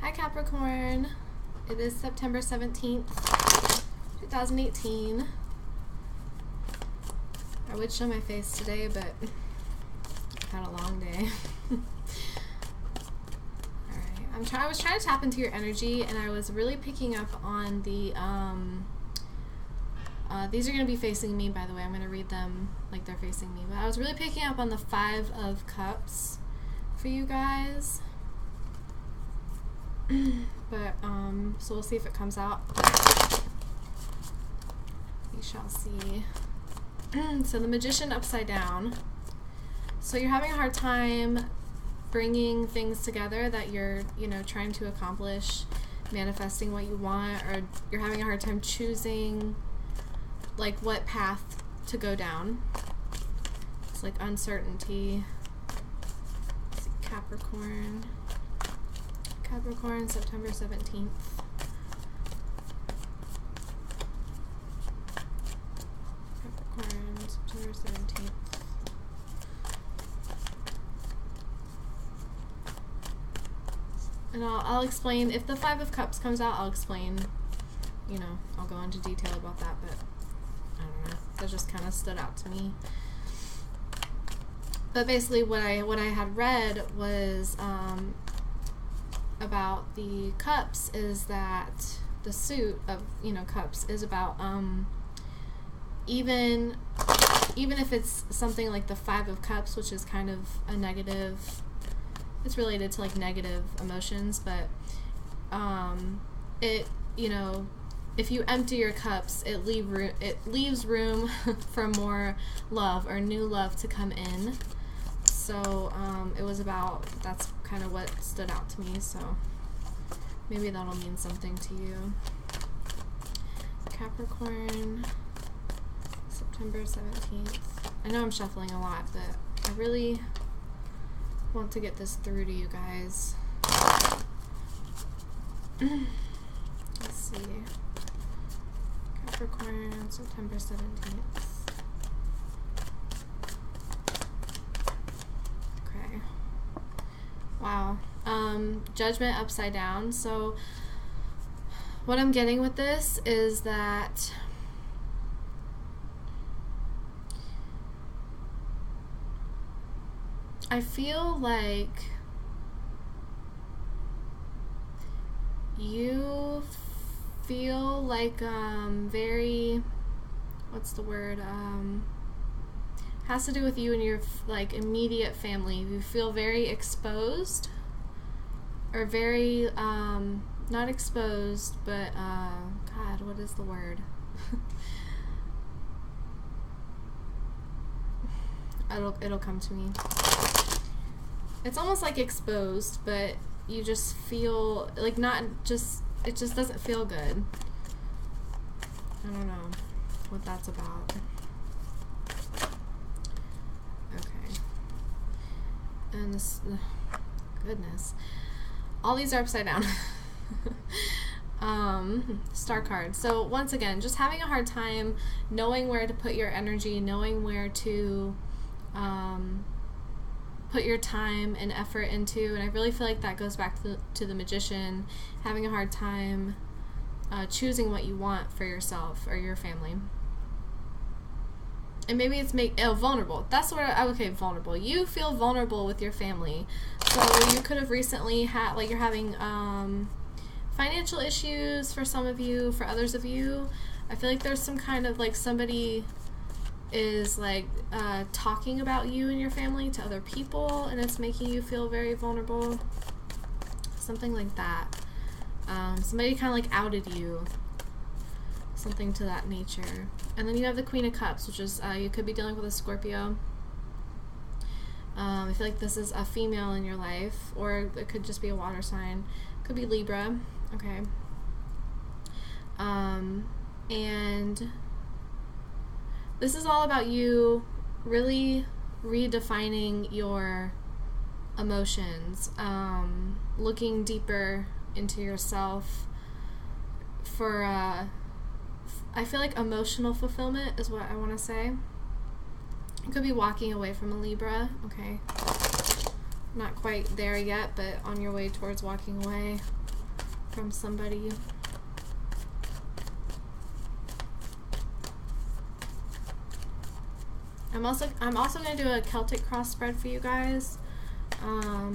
Hi Capricorn. It is September 17th, 2018. I would show my face today, but I've had a long day. Alright, I was trying to tap into your energy, and I was really picking up on the, these are going to be facing me, by the way. I'm going to read them like they're facing me. But I was really picking up on the 5 of Cups for you guys. But, so we'll see if it comes out. We shall see. So the Magician upside down. So you're having a hard time bringing things together that you're, trying to accomplish, manifesting what you want, or you're having a hard time choosing, like, what path to go down. It's like uncertainty. Let's see, Capricorn, September 17th. Capricorn, September 17th. And I'll explain, if the 5 of Cups comes out, I'll explain, I'll go into detail about that, but I don't know. That just kind of stood out to me. But basically what I had read was, about the Cups is that the suit of Cups is about even if it's something like the 5 of Cups, which is kind of a negative, it's related to like negative emotions, but it if you empty your cups, it leaves room for more love or new love to come in. So it was about, that's kind of what stood out to me, so maybe that'll mean something to you. Capricorn, September 17th. I know I'm shuffling a lot, but I really want to get this through to you guys. Let's see. Capricorn, September 17th. Okay. Wow. Judgment upside down. So what I'm getting with this is that I feel like you feel like very, what's the word, has to do with you and your like immediate family. You feel very exposed, or very not exposed, but God, what is the word? It'll come to me. It's almost like exposed, but you just feel like it just doesn't feel good. I don't know what that's about. Okay. And this, goodness. All these are upside down. Star card. So once again, just having a hard time knowing where to put your energy, knowing where to put your time and effort into, and I really feel like that goes back to the Magician, having a hard time choosing what you want for yourself or your family. And maybe it's vulnerable. That's what okay, vulnerable. You feel vulnerable with your family. So you could have recently had, like, you're having financial issues for some of you, for others of you. I feel like there's some kind of, like, somebody is like talking about you and your family to other people, and it's making you feel very vulnerable, something like that. Somebody kind of like outed you, something to that nature. And then you have the Queen of Cups, which is you could be dealing with a Scorpio. I feel like this is a female in your life, or it could just be a water sign, could be Libra. Okay. And this is all about you really redefining your emotions, looking deeper into yourself for, I feel like emotional fulfillment is what I want to say. You could be walking away from a Libra, okay? Not quite there yet, but on your way towards walking away. from somebody. I'm also going to do a Celtic cross spread for you guys. I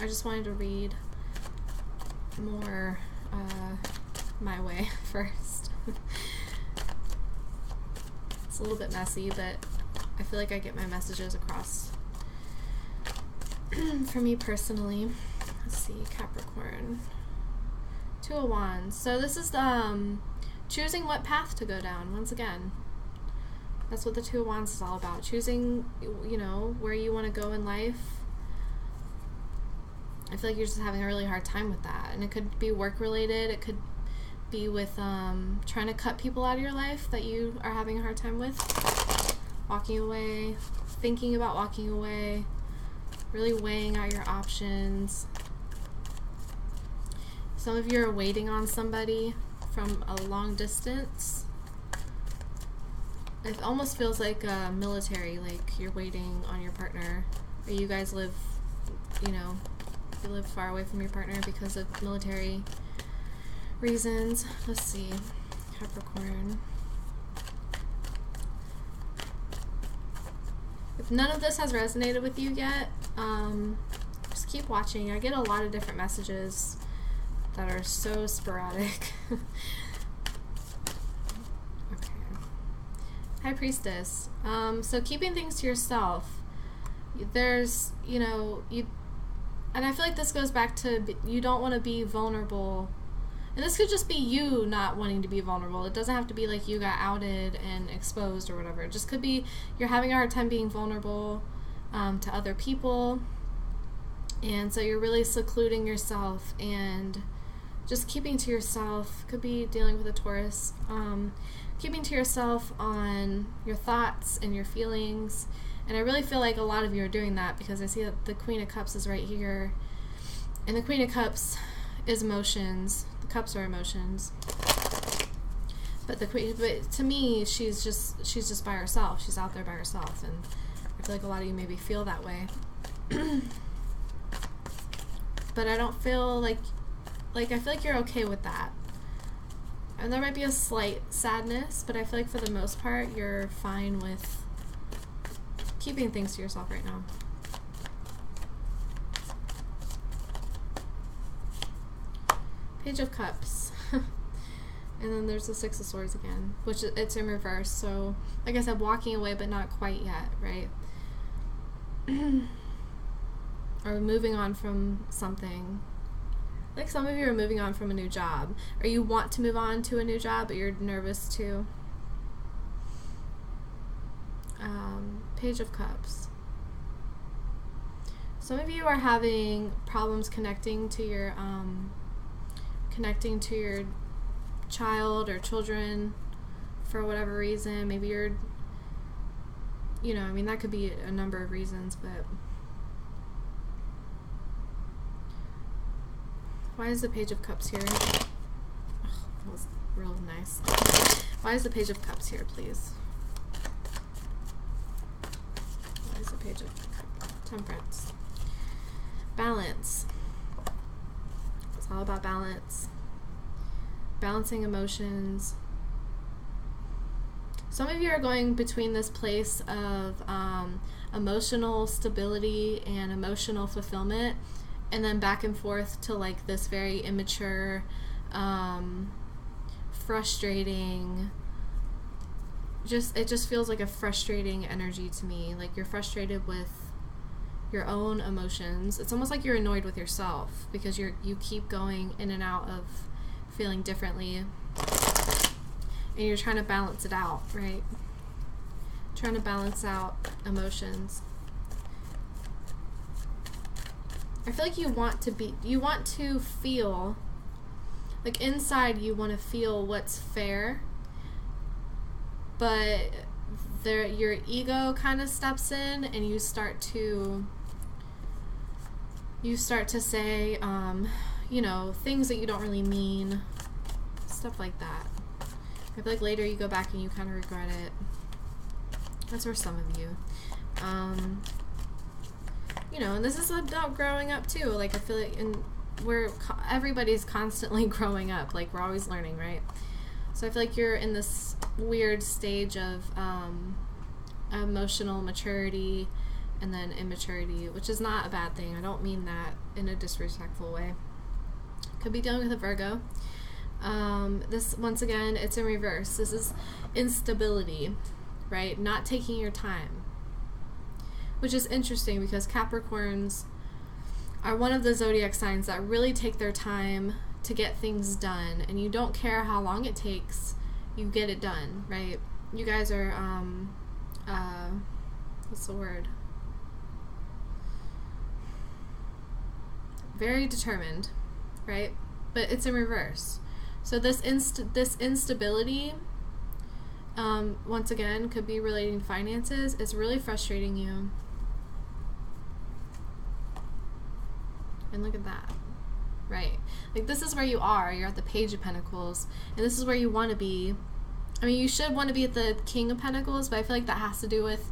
just wanted to read more my way first. It's a little bit messy, but I feel like I get my messages across for me personally. Let's see, Capricorn. Two of Wands. So this is choosing what path to go down. Once again, that's what the Two of Wands is all about. Choosing, you know, where you want to go in life. I feel like you're just having a really hard time with that. And it could be work related. It could be with trying to cut people out of your life that you are having a hard time with. Walking away, thinking about walking away, really weighing out your options. Some of you are waiting on somebody from a long distance. It almost feels like military, like you're waiting on your partner, or you guys live, you know, you live far away from your partner because of military reasons. Let's see, Capricorn. If none of this has resonated with you yet, just keep watching. I get a lot of different messages that are so sporadic. Okay. High Priestess. So keeping things to yourself. There's, you know, and I feel like this goes back to you don't want to be vulnerable. And this could just be you not wanting to be vulnerable. It doesn't have to be like you got outed and exposed or whatever. It just could be you're having a hard time being vulnerable to other people. And so you're really secluding yourself and just keeping to yourself. Could be dealing with a Taurus. Keeping to yourself on your thoughts and your feelings. And I really feel like a lot of you are doing that because I see that the Queen of Cups is right here. And the Queen of Cups is emotions. The cups are emotions. But the Queen, but to me, she's just by herself. She's out there by herself, and I feel like a lot of you maybe feel that way. But I don't feel like I feel like you're okay with that. And there might be a slight sadness, but I feel like for the most part, you're fine with keeping things to yourself right now. Page of Cups. And then there's the Six of Swords again, which it's in reverse. So, like I said, walking away, but not quite yet, right? Or moving on from something. Like some of you are moving on from a new job, or you want to move on to a new job, but you're nervous too. Page of Cups. Some of you are having problems connecting to your child or children for whatever reason. Maybe you're, you know, I mean, that could be a number of reasons, but why is the Page of Cups here? Oh, that was real nice. Why is the Page of Cups here, please? Why is the Page of Temperance? Balance. It's all about balance. Balancing emotions. Some of you are going between this place of emotional stability and emotional fulfillment, and then back and forth to like this very immature, frustrating, it just feels like a frustrating energy to me. Like you're frustrated with your own emotions. It's almost like you're annoyed with yourself because you keep going in and out of feeling differently, and you're trying to balance it out, right? Trying to balance out emotions. I feel like you want to feel like inside you want to feel what's fair, but your ego kind of steps in and you start to say you know, things that you don't really mean, stuff like that. I feel like later you go back and you kind of regret it. That's for some of you. You know, and this is about growing up too. Like I feel like, and everybody's constantly growing up. Like, we're always learning, right? So I feel like you're in this weird stage of emotional maturity and then immaturity, which is not a bad thing. I don't mean that in a disrespectful way. Could be dealing with a Virgo. This, once again, it's in reverse. This is instability, right? Not taking your time, which is interesting because Capricorns are one of the zodiac signs that really take their time to get things done, and you don't care how long it takes, you get it done, right? You guys are what's the word? Very determined, right? But it's in reverse. So this instability, once again, could be relating to finances. It's really frustrating you. And look at that, right? Like, this is where you are. You're at the Page of Pentacles, and this is where you want to be. I mean, you should want to be at the King of Pentacles, but I feel like that has to do with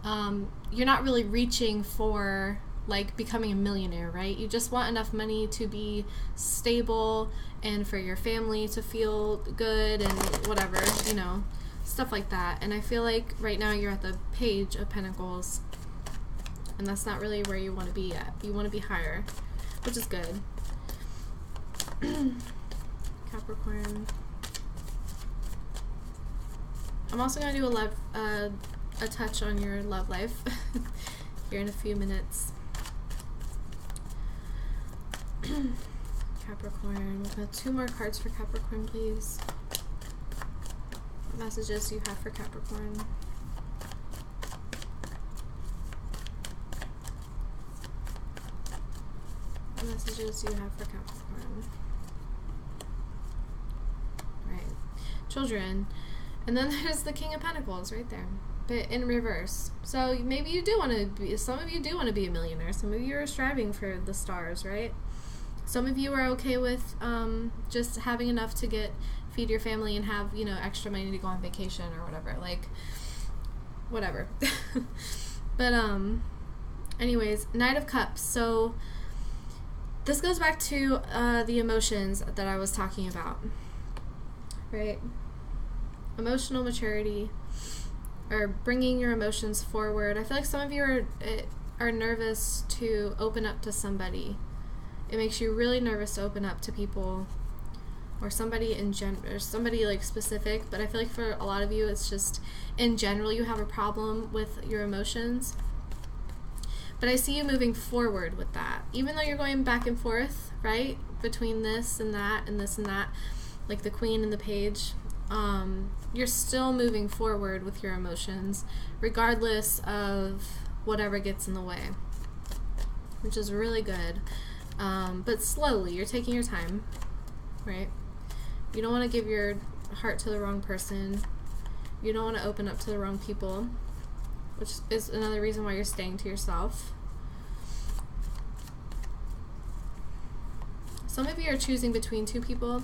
you're not really reaching for, like, becoming a millionaire, right? You just want enough money to be stable and for your family to feel good and whatever, you know, stuff like that. And I feel like right now you're at the Page of Pentacles, and that's not really where you want to be at. You want to be higher, which is good. Capricorn. I'm also going to do a touch on your love life here in a few minutes. Capricorn. We've got 2 more cards for Capricorn, please. What messages do you have for Capricorn? What messages do you have for Capricorn? Right. Children. And then there's the King of Pentacles right there, but in reverse. So maybe you do want to be, some of you do want to be a millionaire. Some of you are striving for the stars, right? Some of you are okay with just having enough to feed your family and have, you know, extra money to go on vacation or whatever, like, whatever. But anyways, Knight of Cups. So this goes back to the emotions that I was talking about, right? Emotional maturity, or bringing your emotions forward. I feel like some of you are nervous to open up to somebody. It makes you really nervous to open up to people, or somebody or somebody like specific. But I feel like for a lot of you, it's just in general you have a problem with your emotions. But I see you moving forward with that, even though you're going back and forth, right, between this and that and this and that, like the Queen and the Page. You're still moving forward with your emotions, regardless of whatever gets in the way, which is really good. But slowly, you're taking your time, right? You don't want to give your heart to the wrong person. You don't want to open up to the wrong people, which is another reason why you're staying to yourself. Some of you are choosing between 2 people,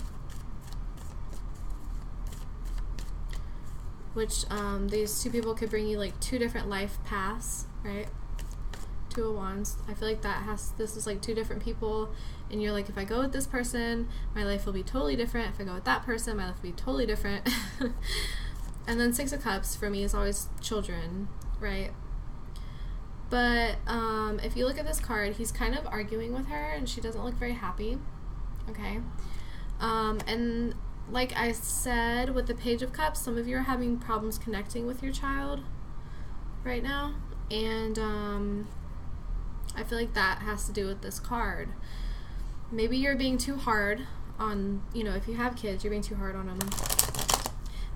which these 2 people could bring you like 2 different life paths, right? 2 of Wands. I feel like this is like 2 different people, and you're like, if I go with this person, my life will be totally different. If I go with that person, my life will be totally different. And then 6 of Cups for me is always children, right? But if you look at this card, he's kind of arguing with her, and she doesn't look very happy, okay? And like I said, with the Page of Cups, some of you are having problems connecting with your child right now, and I feel like that has to do with this card. Maybe you're being too hard on, you know, if you have kids, you're being too hard on them.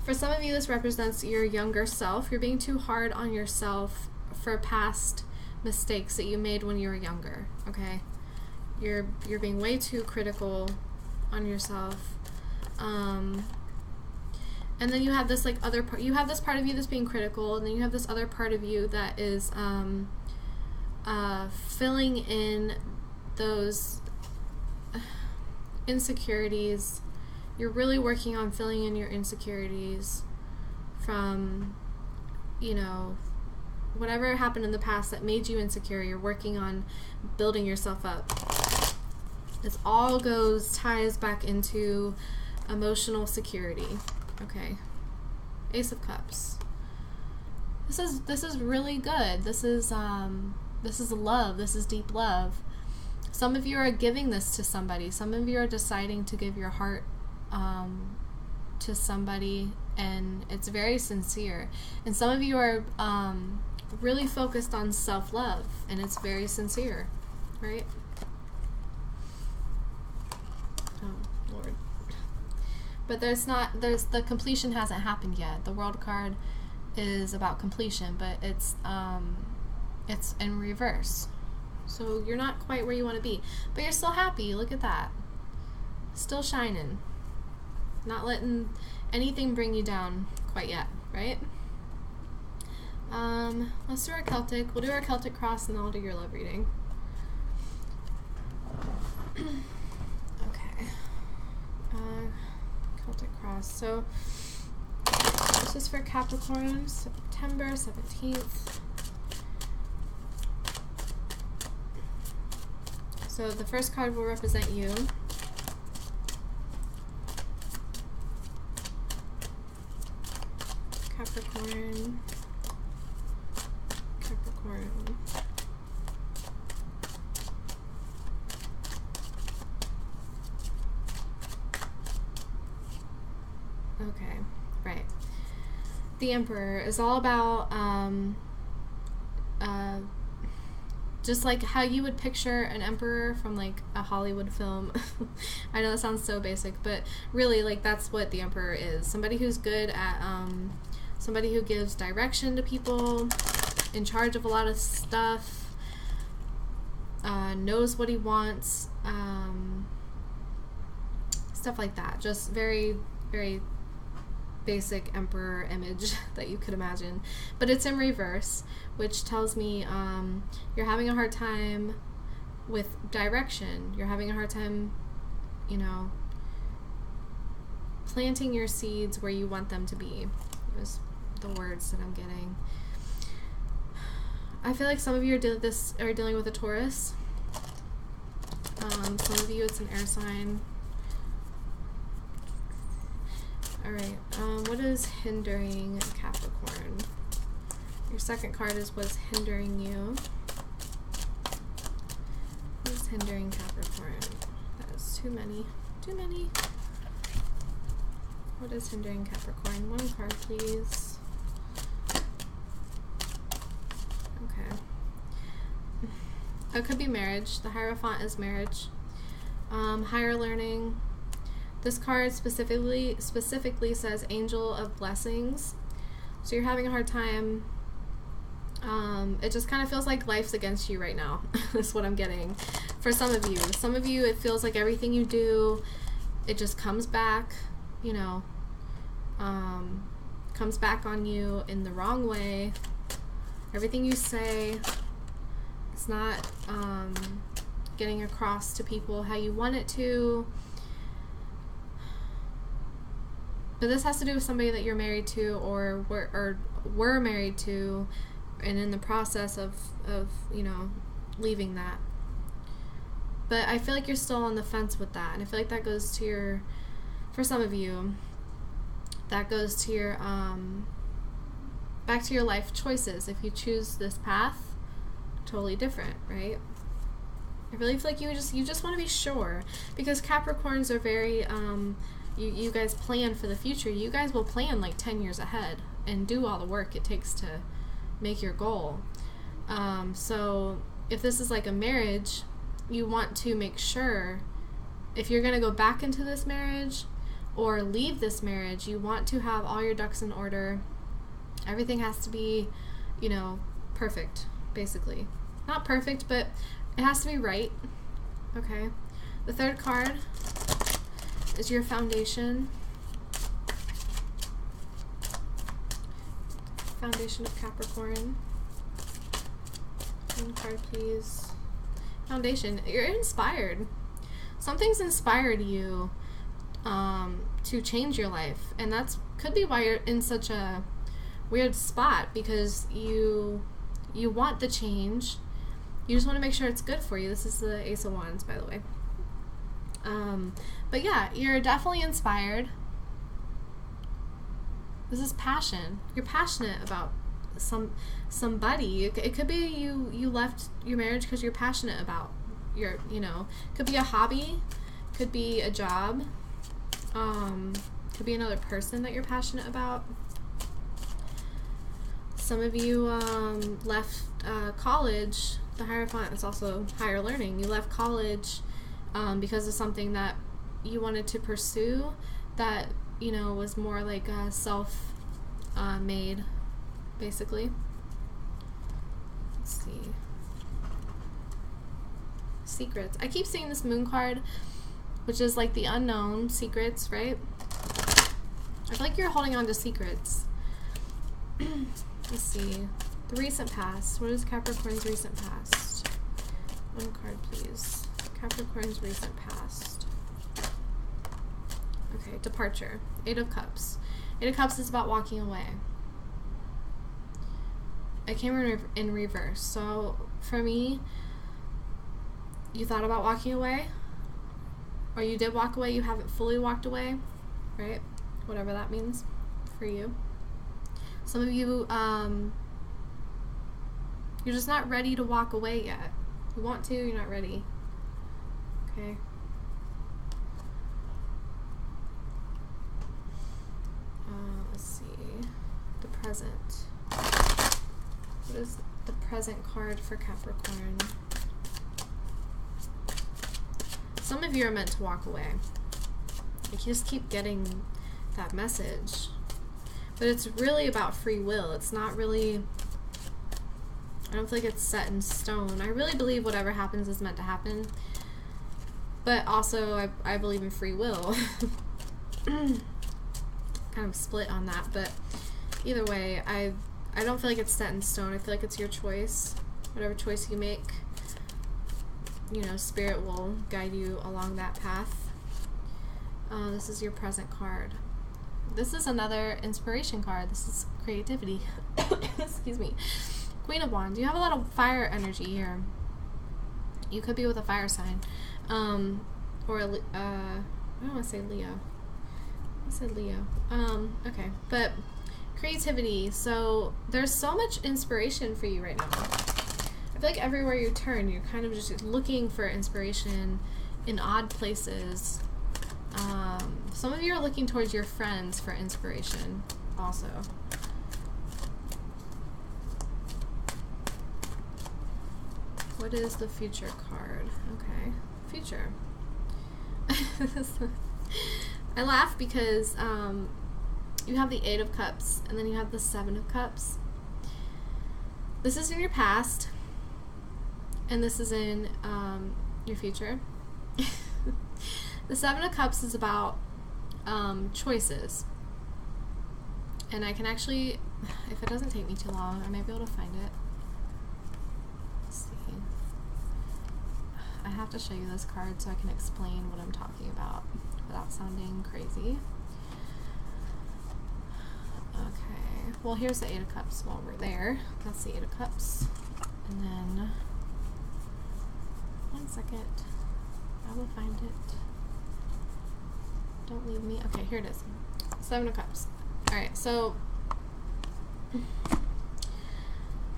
For some of you, this represents your younger self. You're being too hard on yourself for past mistakes that you made when you were younger, okay? You're being way too critical on yourself. And then you have this like other part, you have this part of you that's being critical, and then you have this other part of you that is filling in those insecurities. You're really working on filling in your insecurities from, you know, whatever happened in the past that made you insecure. You're working on building yourself up. This all ties back into emotional security. Okay. Ace of Cups. This is really good. This is love. This is deep love. Some of you are giving this to somebody. Some of you are deciding to give your heart to somebody, and it's very sincere. And some of you are really focused on self-love, and it's very sincere, right? Oh, Lord. But the completion hasn't happened yet. The World card is about completion, but it's in reverse. So you're not quite where you want to be, but you're still happy. Look at that. Still shining. Not letting anything bring you down quite yet, right? Let's do our Celtic. We'll do our Celtic cross and then I'll do your love reading. Okay. Celtic cross. So this is for Capricorn, September 17th. So the first card will represent you. Capricorn. Capricorn. Okay, right. The Emperor is all about just like how you would picture an emperor from like a Hollywood film. I know that sounds so basic, but really, like, that's what the Emperor is. Somebody who's good at somebody who gives direction to people, in charge of a lot of stuff, knows what he wants, stuff like that. Just very, very basic emperor image that you could imagine, but it's in reverse, which tells me you're having a hard time with direction. You're having a hard time, you know, planting your seeds where you want them to be. Is the words that I'm getting. I feel like some of you are dealing with a Taurus. Some of you it's an air sign. Alright, what is hindering Capricorn? Your second card is what's hindering you. What is hindering Capricorn? That is too many. Too many. What is hindering Capricorn? One card, please. Okay. It could be marriage. The Hierophant is marriage. Higher learning. This card specifically says Angel of Blessings. So you're having a hard time. It just kind of feels like life's against you right now. That's what I'm getting. For some of you. Some of you, it feels like everything you do, it just comes back, you know, comes back on you in the wrong way. Everything you say, it's not getting across to people how you want it to. But this has to do with somebody that you're married to or were married to, and in the process of you know, leaving that. But I feel like you're still on the fence with that, and I feel like that goes to your, for some of you, that goes to your back to your life choices. If you choose this path, totally different, right? I really feel like you just want to be sure, because Capricorns are very you guys plan for the future. You guys will plan like 10 years ahead and do all the work it takes to make your goal. So if this is like a marriage, you want to make sure, if you're going to go back into this marriage or leave this marriage, you want to have all your ducks in order. Everything has to be, you know, perfect, basically. Not perfect, but it has to be right. Okay. The third card is your foundation. Foundation of Capricorn. One card, please. Foundation. You're inspired. Something's inspired you to change your life, and that's could be why you're in such a weird spot, because you want the change. You just want to make sure it's good for you. This is the Ace of Wands, by the way. But yeah, you're definitely inspired. This is passion. You're passionate about somebody. It could be you left your marriage because you're passionate about your, could be a hobby, could be a job, could be another person that you're passionate about. Some of you left college. The Hierophant is also higher learning. You left college because of something that you wanted to pursue that, was more like self-made, basically. Let's see. Secrets. I keep seeing this moon card, which is like the unknown secrets, right? I feel like you're holding on to secrets. Let's see. The recent past. What is Capricorn's recent past? One card, please. Capricorn's recent past. Okay, departure. Eight of Cups. Eight of Cups is about walking away. It came in reverse. So, for me, you thought about walking away, or you did walk away, you haven't fully walked away, right? Whatever that means for you. Some of you, you're just not ready to walk away yet. You want to, you're not ready. Okay. Let's see. The present. What is the present card for Capricorn? Some of you are meant to walk away. You just keep getting that message. But it's really about free will. It's not really, I don't feel like it's set in stone. I really believe whatever happens is meant to happen. But also, I believe in free will. Kind of split on that. But either way, I don't feel like it's set in stone. I feel like it's your choice. Whatever choice you make, Spirit will guide you along that path. This is your present card. This is another inspiration card. This is creativity. Excuse me. Queen of Wands. You have a lot of fire energy here. You could be with a fire sign. Or I don't want to say Leo. I said Leo. Okay. But creativity. So there's so much inspiration for you right now. I feel like everywhere you turn, you're kind of just looking for inspiration in odd places. Some of you are looking towards your friends for inspiration also. What is the future card? Okay, future. I laugh because you have the Eight of Cups and then you have the Seven of Cups. This is in your past and this is in your future. The Seven of Cups is about choices. And I can actually, if it doesn't take me too long, I might be able to find it. Let's see. I have to show you this card so I can explain what I'm talking about without sounding crazy. Okay. Well, here's the Eight of Cups while we're there. That's the Eight of Cups. And then, one second. I will find it. Don't leave me. Okay, here it is. Seven of Cups. Alright, so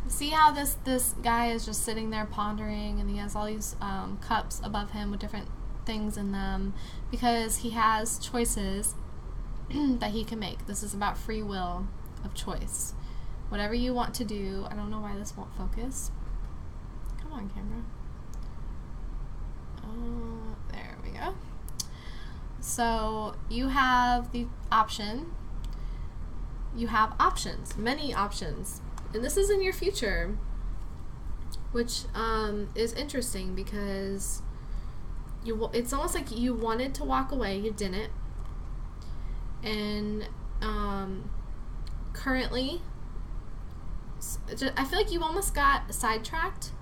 see how this guy is just sitting there pondering and he has all these cups above him with different things in them because he has choices that he can make. This is about free will of choice. Whatever you want to do. I don't know why this won't focus. Come on, camera. There we go. So you have the option. You have options, many options, and this is in your future, which is interesting because it's almost like you wanted to walk away, you didn't, and currently, I feel like you almost got sidetracked,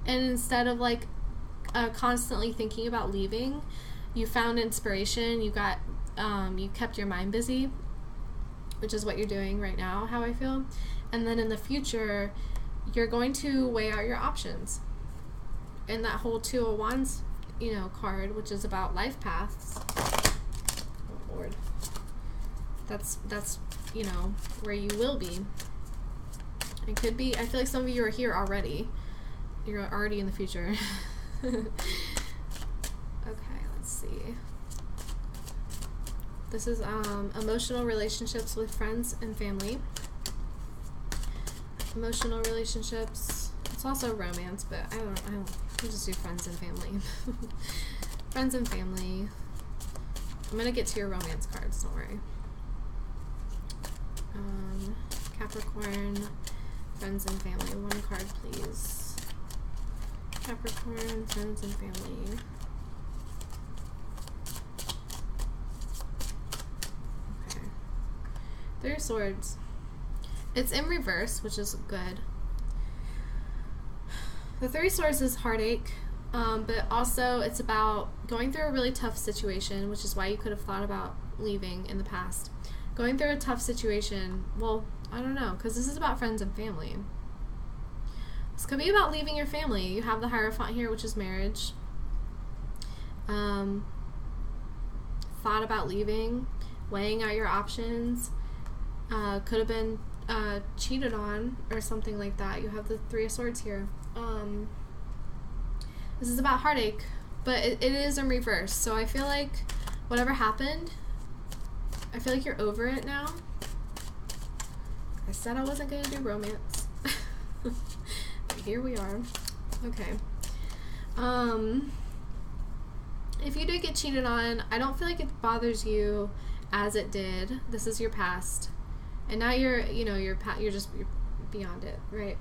and instead of like constantly thinking about leaving, you found inspiration. You got you kept your mind busy, which is what you're doing right now, how I feel. And then in the future, you're going to weigh out your options. And that whole Two of Wands you know, card, which is about life paths. Oh Lord. That's you know, where you will be. It could be, I feel like some of you are here already. You're already in the future. Okay, let's see. This is emotional relationships with friends and family. Emotional relationships. It's also romance, but I don't I'll just do friends and family. Friends and family. I'm gonna get to your romance cards, don't worry. Capricorn, friends and family. One card, please. Capricorn, friends and family. Okay. Three of Swords. It's in reverse, which is good. The Three of Swords is heartache, but also it's about going through a really tough situation, which is why you could have thought about leaving in the past. Going through a tough situation, well, I don't know, because this is about friends and family. This could be about leaving your family. You have the Hierophant here, which is marriage. Thought about leaving, weighing out your options. Could have been cheated on or something like that. You have the Three of Swords here. This is about heartache, but it is in reverse. So I feel like whatever happened, I feel like you're over it now. I said I wasn't going to do romance. But here we are. Okay. If you did get cheated on, I don't feel like it bothers you as it did. This is your past. And now you're beyond it, right?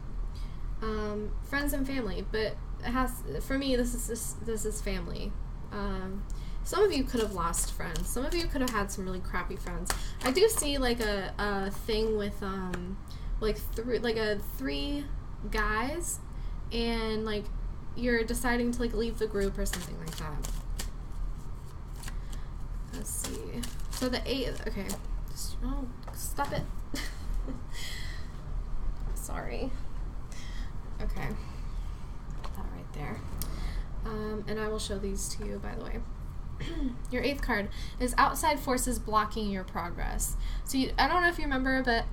Friends and family, but it has, for me, this is family. Some of you could have lost friends. Some of you could have had some really crappy friends. I do see like a thing with three guys, and like you're deciding to like leave the group or something like that. Let's see. So the 8th. Okay. Oh, stop it. Sorry. Okay. Put that right there. And I will show these to you, by the way. Your 8th card is outside forces blocking your progress. So I don't know if you remember, but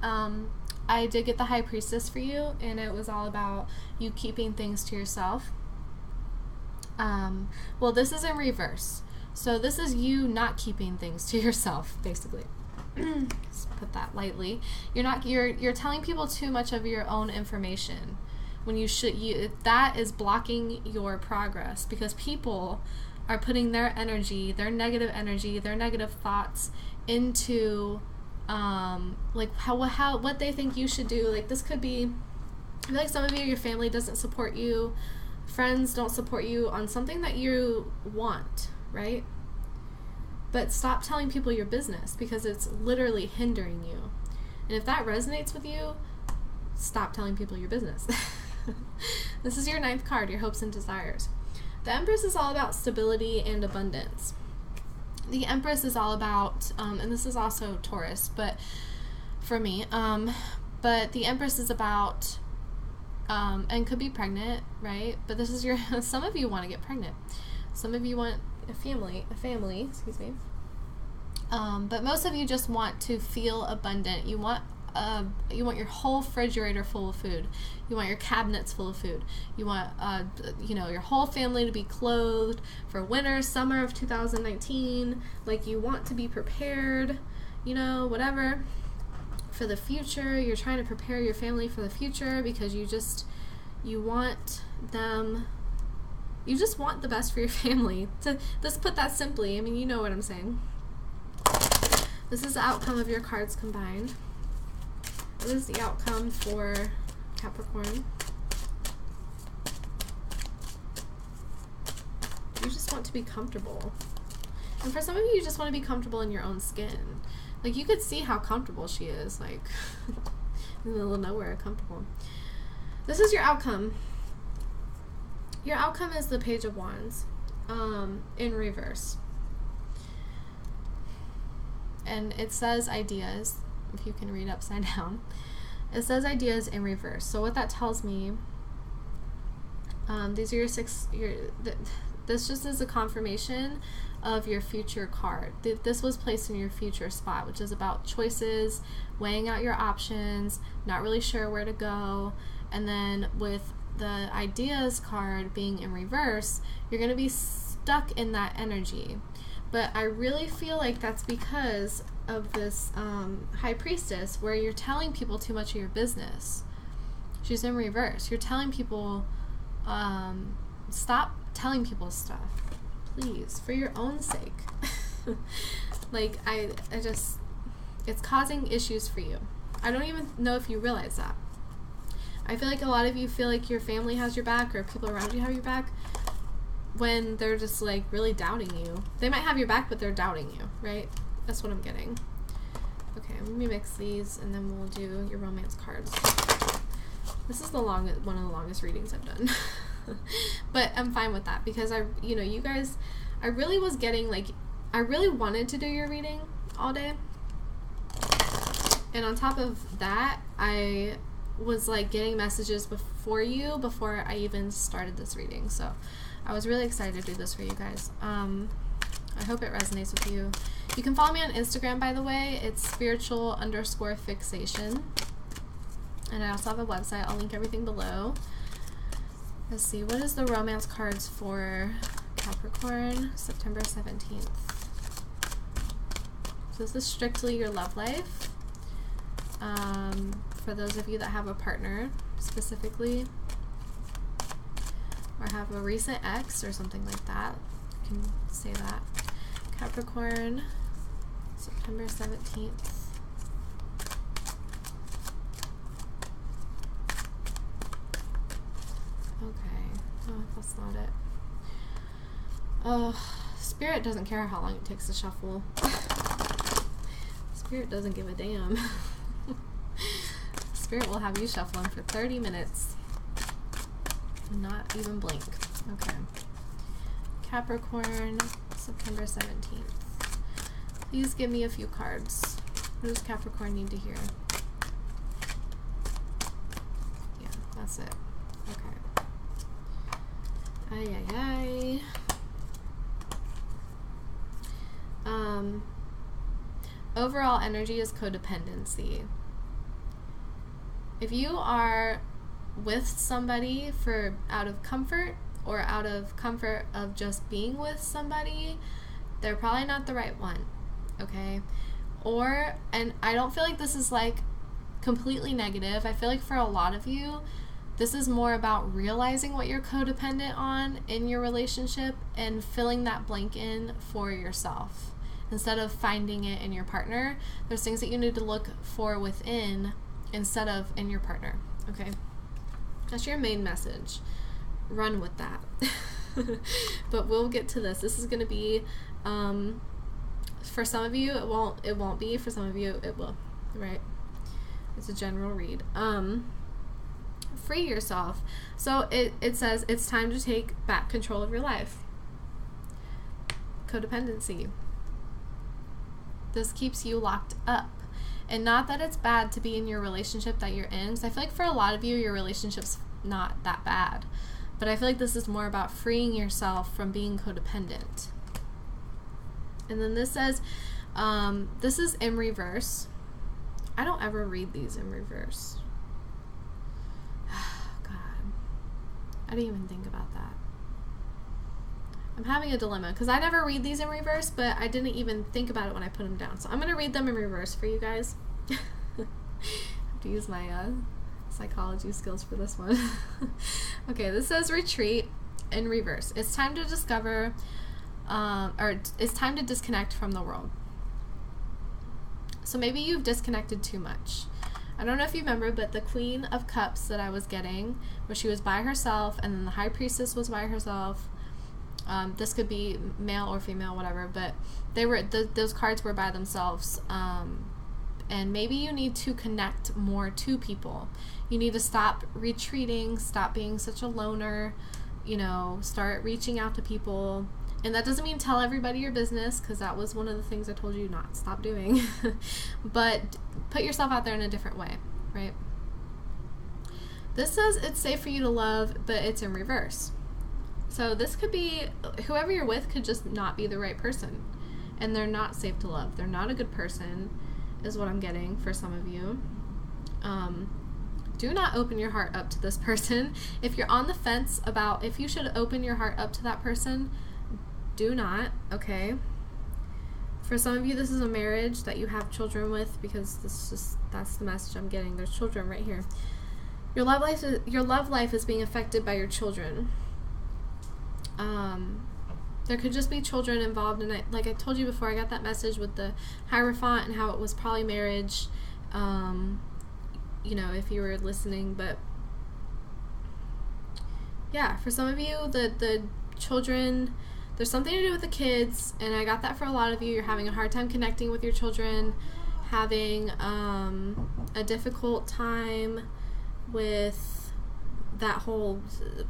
I did get the High Priestess for you, and it was all about you keeping things to yourself. Well, this is in reverse. So this is you not keeping things to yourself, basically. Just put that lightly. You're telling people too much of your own information when that is blocking your progress, because people are putting their energy, their negative thoughts into like what they think you should do. Like this could be, I feel like some of you, your family doesn't support you, friends don't support you on something that you want, right? But stop telling people your business, because it's literally hindering you. And if that resonates with you, stop telling people your business. This is your 9th card, your hopes and desires. The Empress is all about stability and abundance. The Empress is all about, and this is also Taurus, but for me, but the Empress is about, and could be pregnant, right? But this is your, some of you want to get pregnant. Some of you want a family, excuse me. But most of you just want to feel abundant. You want your whole refrigerator full of food. You want your cabinets full of food. You want, your whole family to be clothed for winter, summer of 2019. Like, you want to be prepared, whatever, for the future. You're trying to prepare your family for the future because you just want the best for your family. Let's put that simply. I mean, you know what I'm saying. This is the outcome of your cards combined. What is the outcome for Capricorn? You just want to be comfortable. And for some of you, you just want to be comfortable in your own skin. Like, you could see how comfortable she is, like, in the middle of nowhere, comfortable. This is your outcome. Your outcome is the Page of Wands, in reverse. And it says ideas, if you can read upside down. It says ideas in reverse. So what that tells me, these are your This just is a confirmation of your future card. This was placed in your future spot, which is about choices, weighing out your options, not really sure where to go. And then with the ideas card being in reverse, you're going to be stuck in that energy. But I really feel like that's because of this high priestess, where you're telling people too much of your business. She's in reverse. You're telling people, stop telling people stuff, please, for your own sake. Like, I just, it's causing issues for you. I don't even know if you realize that. I feel like a lot of you feel like your family has your back, or people around you have your back, when they're just like really doubting you. They might have your back, but they're doubting you, right? That's what I'm getting. Okay, let me mix these, and then we'll do your romance cards. This is one of the longest readings I've done. But I'm fine with that, because you guys, I really was getting, like, I really wanted to do your reading all day. And on top of that, I was like getting messages before I even started this reading. So I was really excited to do this for you guys. I hope it resonates with you. You can follow me on Instagram, by the way. It's spiritual_fixation. And I also have a website. I'll link everything below. Let's see. What is the romance cards for Capricorn, September 17th? So this is strictly your love life. For those of you that have a partner, specifically, or have a recent ex or something like that, you can say that. Capricorn, September 17th. Okay. Oh, that's not it. Oh, Spirit doesn't care how long it takes to shuffle. Spirit doesn't give a damn. Spirit will have you shuffling for 30 minutes. Not even blink. Okay. Capricorn, September 17th. Please give me a few cards. What does Capricorn need to hear? Yeah, that's it. Okay. Ay, ay, ay. Overall energy is codependency. If you are with somebody for out of comfort, or out of comfort of just being with somebody, they're probably not the right one, okay? And I don't feel like this is like completely negative. I feel like for a lot of you, this is more about realizing what you're codependent on in your relationship and filling that blank in for yourself. Instead of finding it in your partner, there's things that you need to look for within instead of in your partner, okay? That's your main message. Run with that. But we'll get to this. This is going to be, for some of you, it won't be. For some of you, it will, right? It's a general read. Free yourself. So it says it's time to take back control of your life. Codependency. This keeps you locked up. And not that it's bad to be in your relationship that you're in, because I feel like for a lot of you, your relationship's not that bad. But I feel like this is more about freeing yourself from being codependent. And then this says, this is in reverse. I don't ever read these in reverse. God. I didn't even think about that. I'm having a dilemma because I never read these in reverse, but I didn't even think about it when I put them down. So I'm going to read them in reverse for you guys. I have to use my psychology skills for this one. Okay, this says retreat in reverse. It's time to discover, or it's time to disconnect from the world. So maybe you've disconnected too much. I don't know if you remember, but the Queen of Cups that I was getting, where she was by herself, and then the High Priestess was by herself. This could be male or female, whatever, but they were those cards were by themselves. And maybe you need to connect more to people. You need to stop retreating, stop being such a loner, start reaching out to people. And that doesn't mean tell everybody your business, because that was one of the things I told you not to stop doing. But put yourself out there in a different way, right? This says it's safe for you to love, but it's in reverse. So this could be, whoever you're with could just not be the right person. And they're not safe to love. They're not a good person, is what I'm getting for some of you. Do not open your heart up to this person. If you're on the fence about if you should open your heart up to that person, do not, okay? For some of you, this is a marriage that you have children with, because that's the message I'm getting. There's children right here. Your love life is being affected by your children. There could just be children involved, and like I told you before, I got that message with the Hierophant and how it was probably marriage, you know, if you were listening. But yeah, for some of you, the children, there's something to do with the kids, and I got that for a lot of you. You're having a hard time connecting with your children, having a difficult time with that whole,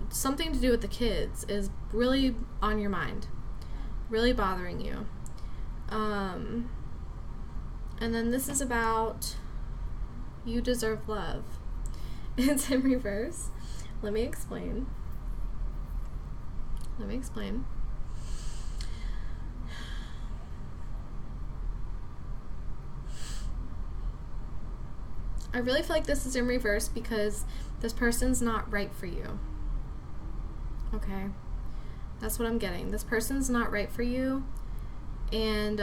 something to do with the kids is really on your mind, really bothering you. And then this is about you deserve love. It's in reverse. Let me explain. I really feel like this is in reverse because this person's not right for you. Okay? That's what I'm getting. This person's not right for you. And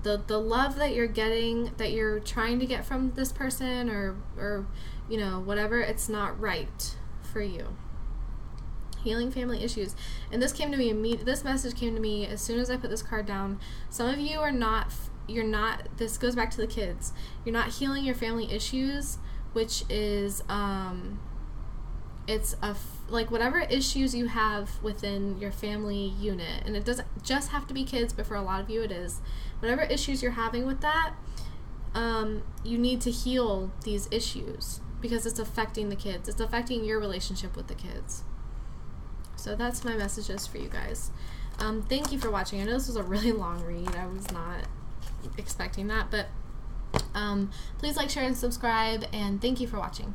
the love that you're getting, that you're trying to get from this person, or you know, whatever, it's not right for you. Healing family issues. And this came to me this message came to me as soon as I put this card down. Some of you are not, this goes back to the kids. You're not healing your family issues, which is it's like whatever issues you have within your family unit, and it doesn't just have to be kids, but for a lot of you it is. Whatever issues you're having with that, you need to heal these issues because it's affecting the kids. It's affecting your relationship with the kids. So that's my messages for you guys. Thank you for watching. I know this was a really long read. I was not expecting that, but please like, share, and subscribe, and thank you for watching.